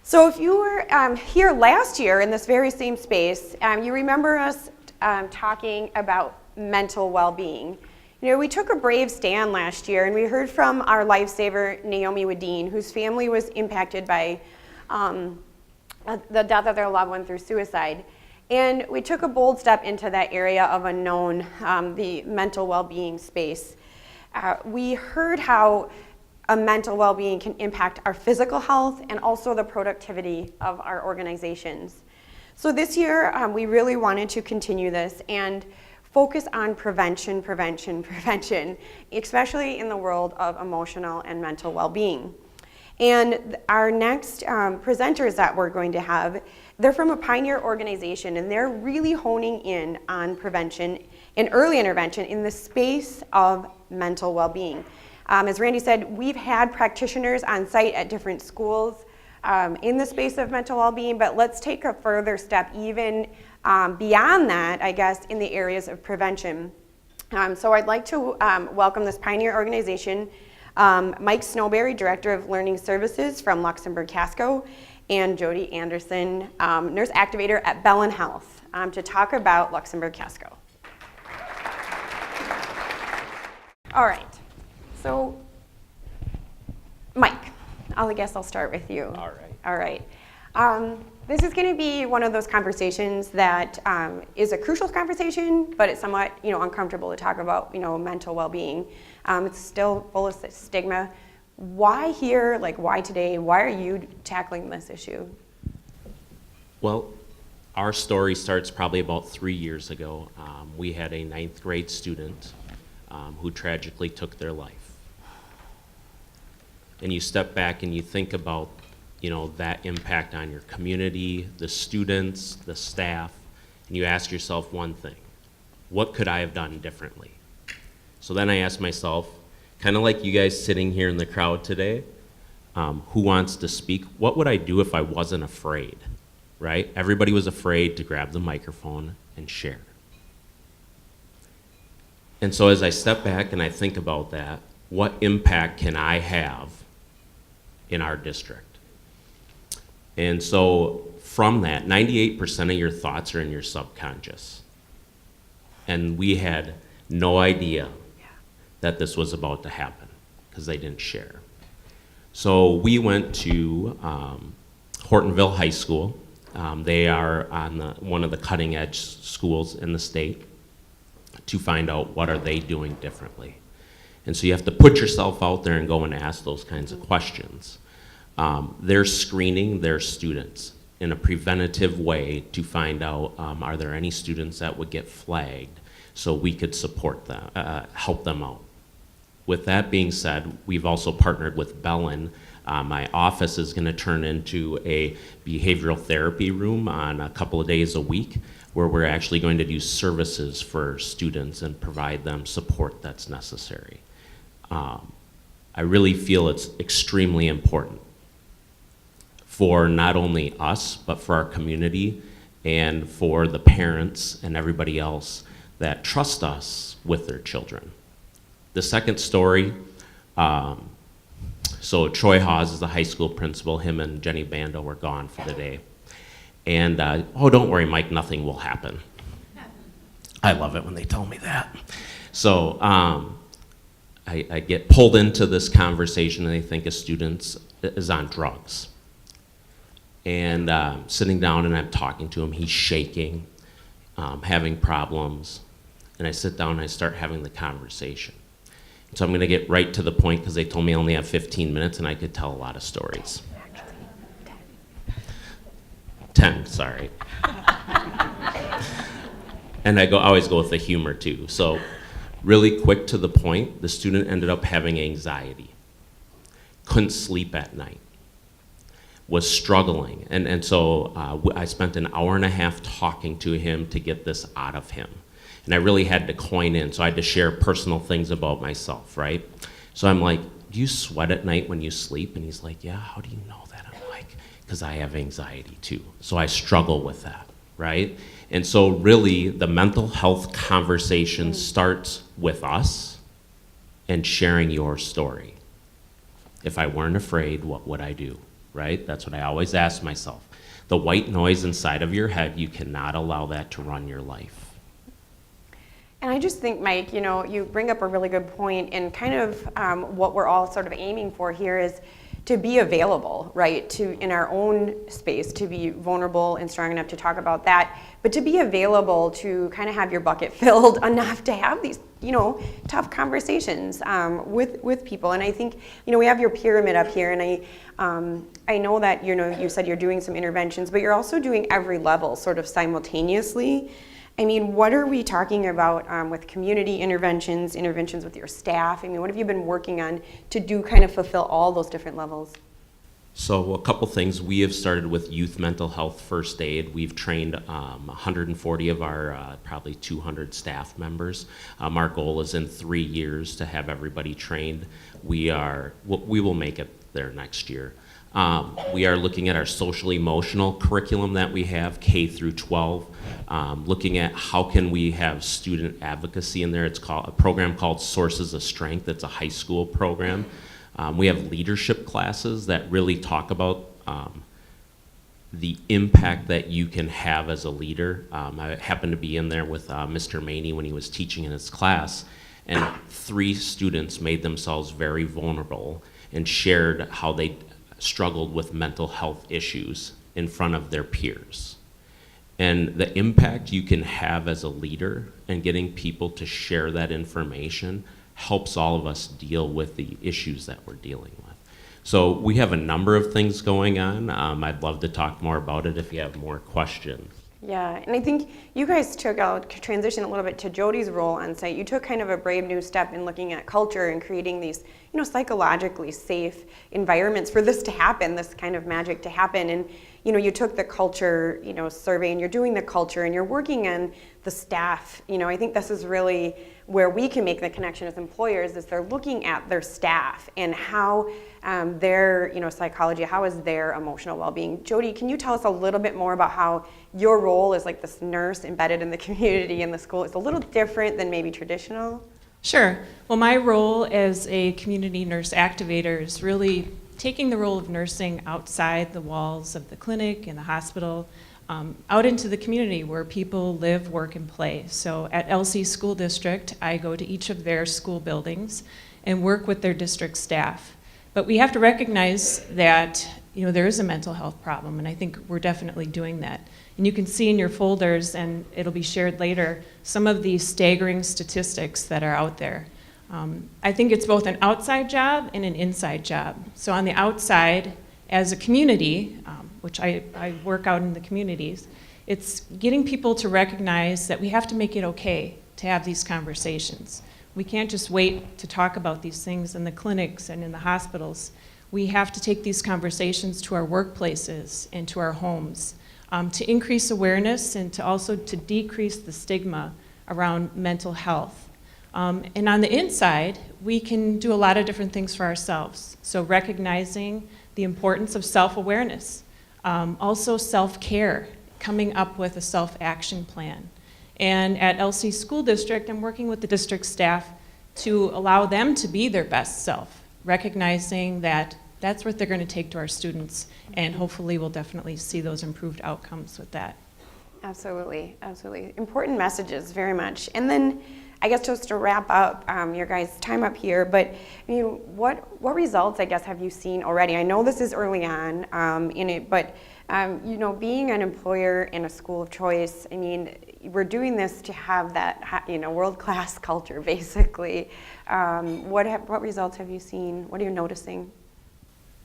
So if you were here last year in this very same space, you remember us talking about mental well-being. You know, we took a brave stand last year and we heard from our lifesaver, Naomi Wadeen, whose family was impacted by the death of their loved one through suicide. And we took a bold step into that area of unknown, the mental well-being space. We heard how a mental well-being can impact our physical health and also the productivity of our organizations. So this year, we really wanted to continue this and focus on prevention, especially in the world of emotional and mental well-being. And our next presenters that we're going to have, they're from a pioneer organization, and they're really honing in on prevention and early intervention in the space of mental well-being. As Randy said, we've had practitioners on site at different schools in the space of mental well-being, but let's take a further step even beyond that, I guess, in the areas of prevention. So I'd like to welcome this pioneer organization, Mike Snowberry, Director of Learning Services from Luxembourg Casco, and Jody Anderson, Nurse Activator at Bellin Health, to talk about Luxembourg Casco. All right. So, Mike, I guess I'll start with you. All right. This is going to be one of those conversations that is a crucial conversation, but it's somewhat, uncomfortable to talk about, mental well-being. It's still full of stigma. Why here? Why today? Why are you tackling this issue? Well, our story starts probably about 3 years ago. We had a 9th grade student who tragically took their life. And you step back and you think about, that impact on your community, the students, the staff, and you ask yourself one thing: what could I have done differently? So then I asked myself, kind of like you guys sitting here in the crowd today, who wants to speak? What would I do if I wasn't afraid, right? Everybody was afraid to grab the microphone and share. And so as I step back and I think about that, what impact can I have in our district? And so from that, 98% of your thoughts are in your subconscious. And we had no idea that this was about to happen because they didn't share. So we went to Hortonville High School. They are on one of the cutting edge schools in the state to find out what are they doing differently. And so you have to put yourself out there and go and ask those kinds of questions. They're screening their students in a preventative way to find out, are there any students that would get flagged so we could support them, help them out. With that being said, we've also partnered with Bellin. My office is going to turn into a behavioral therapy room on a couple of days a week, where we're actually going to do services for students and provide them support that's necessary. I really feel it's extremely important for not only us, but for our community and for the parents and everybody else that trust us with their children. The second story, so Troy Hawes is the high school principal. Him and Jenny Bando were gone for the day. And, don't worry, Mike, nothing will happen. I love it when they tell me that. So I get pulled into this conversation and they think a student is on drugs. And sitting down and I'm talking to him, he's shaking, having problems. And I sit down and I start having the conversation. So I'm going to get right to the point because they told me I only have 15 minutes and I could tell a lot of stories. 10, sorry. And I always go with the humor too. So really quick to the point, the student ended up having anxiety, couldn't sleep at night, was struggling. And so I spent an hour and a half talking to him to get this out of him. And I really had to coin in, so I had to share personal things about myself, right? So I'm like, do you sweat at night when you sleep? And he's like, yeah, how do you know that? I'm like, because I have anxiety too. So I struggle with that, right? And so really the mental health conversation starts with us and sharing your story. If I weren't afraid, what would I do? right? That's what I always ask myself. The white noise inside of your head, you cannot allow that to run your life. And I just think, Mike, you bring up a really good point, and kind of what we're all sort of aiming for here is to be available, right, to in our own space, to be vulnerable and strong enough to talk about that, but to be available to kind of have your bucket filled enough to have these, tough conversations with people. And I think, we have your pyramid up here, and I know that, you said you're doing some interventions, but you're also doing every level sort of simultaneously. I mean, what are we talking about with community interventions with your staff? I mean, what have you been working on to do kind of fulfill all those different levels? So a couple things. We have started with youth mental health first aid. We've trained 140 of our probably 200 staff members. Our goal is in 3 years to have everybody trained. We will make it there next year. We are looking at our social emotional curriculum that we have, K through 12, looking at how can we have student advocacy in there. It's called a program called Sources of Strength. It's a high school program. We have leadership classes that really talk about the impact that you can have as a leader. I happened to be in there with Mr. Maney when he was teaching in his class, and 3 students made themselves very vulnerable and shared how they struggled with mental health issues in front of their peers. And the impact you can have as a leader and getting people to share that information helps all of us deal with the issues that we're dealing with. So we have a number of things going on. I'd love to talk more about it if you have more questions. Yeah, and I think you guys took a transition a little bit to Jody's role on site. You took kind of a brave new step in looking at culture and creating these, psychologically safe environments for this to happen, this kind of magic to happen. And, you took the culture, survey, and you're doing the culture, and you're working on the staff. I think this is really where we can make the connection as employers, is they're looking at their staff and how their, psychology, how is their emotional well-being. Jody, can you tell us a little bit more about how your role as like this nurse embedded in the community in the school is a little different than maybe traditional? Sure. Well, my role as a community nurse activator is really taking the role of nursing outside the walls of the clinic and the hospital, out into the community where people live, work, and play. So at LC School District, I go to each of their school buildings and work with their district staff. But we have to recognize that there is a mental health problem, and I think we're definitely doing that. And you can see in your folders, and it'll be shared later, some of the staggering statistics that are out there. I think it's both an outside job and an inside job. So on the outside, as a community, which I work out in the communities, it's getting people to recognize that we have to make it okay to have these conversations. We can't just wait to talk about these things in the clinics and in the hospitals. We have to take these conversations to our workplaces and to our homes to increase awareness and to also to decrease the stigma around mental health. And on the inside, we can do a lot of different things for ourselves. So recognizing the importance of self-awareness, also self-care, coming up with a self-action plan. And at LC School District, I'm working with the district staff to allow them to be their best self, recognizing that that's what they're going to take to our students, and hopefully we'll definitely see those improved outcomes with that. Absolutely, absolutely. Important messages, very much. And then, I guess just to wrap up your guys' time up here, but what results, I guess, have you seen already? I know this is early on in it, but being an employer in a school of choice, we're doing this to have that, world-class culture, basically. What results have you seen? What are you noticing?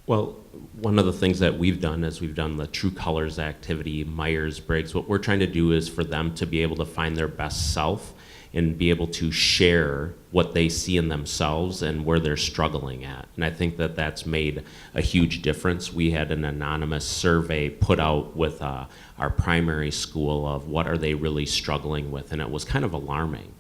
Well, one of the things that we've done is we've done the True Colors activity, Myers-Briggs. What we're trying to do is for them to be able to find their best self and be able to share what they see in themselves and where they're struggling at. And I think that that's made a huge difference. We had an anonymous survey put out with our primary school of what are they really struggling with, and it was kind of alarming.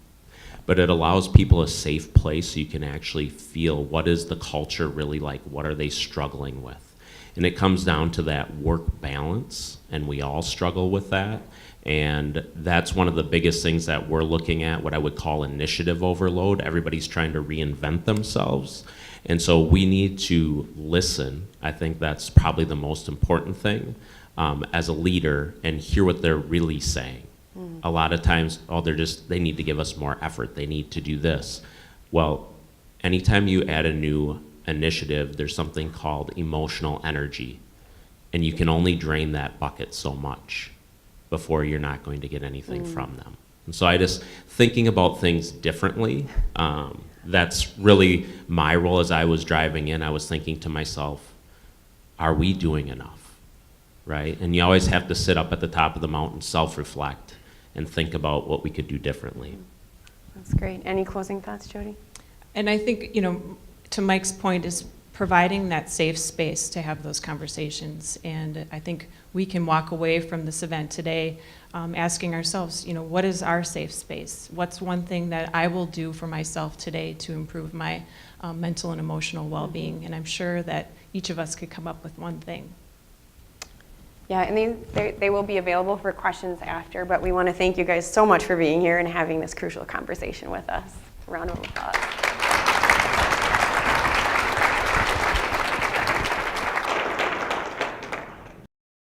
But it allows people a safe place so you can actually feel what is the culture really like, what are they struggling with. And it comes down to that work balance, and we all struggle with that. And that's one of the biggest things that we're looking at, what I would call initiative overload. Everybody's trying to reinvent themselves. And so we need to listen. I think that's probably the most important thing as a leader, and hear what they're really saying. A lot of times, they need to give us more effort. They need to do this. Well, anytime you add a new initiative, there's something called emotional energy. And you can only drain that bucket so much before you're not going to get anything from them. And so thinking about things differently, that's really my role. As I was driving in, I was thinking to myself, are we doing enough, right? And you always have to sit up at the top of the mountain, self-reflect, and think about what we could do differently. That's great. Any closing thoughts, Jody? And I think, to Mike's point, is providing that safe space to have those conversations. And I think we can walk away from this event today asking ourselves, what is our safe space? What's one thing that I will do for myself today to improve my mental and emotional well-being? And I'm sure that each of us could come up with one thing. Yeah, and they will be available for questions after, but we want to thank you guys so much for being here and having this crucial conversation with us. A round of applause.